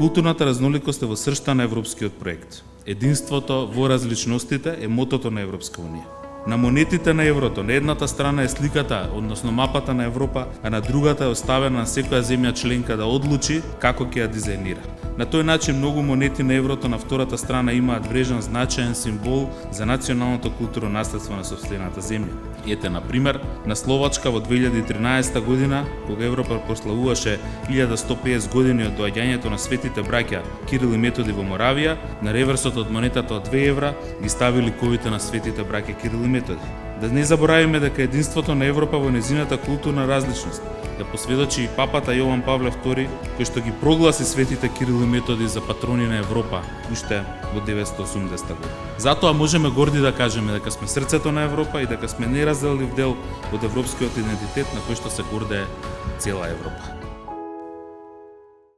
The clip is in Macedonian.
Културната разноликост е во сршта на европскиот проект. Единството во различностите е мотото на Европска унија. На монетите на еврото, на едната страна е сликата, односно мапата на Европа, а на другата е оставена на секоја земја членка да одлучи како ќе ја дизајнира. На тој начин многу монети на еврото на втората страна имаат врежан значаен символ за националното културно наследство на сопствената земја. Ете, на пример, на Словачка во 2013 година, кога Европа прославуваше 1150 години од доаѓањето на светите браќа Кирил и Методи во Моравија, на реверсот од монетата од 2 евра ги стави ликовите на светите браќа Кирил и Методи. Да не заборавиме дека единството на Европа во незината културна различност ја посведочи и папата Јован Павле II, кој што ги прогласи светите Кирил и Методи за патрони на Европа уште во 980 година. Затоа можеме горди да кажеме дека сме срцето на Европа и дека сме неразделлив дел од европскиот идентитет на кој што се гордее цела Европа.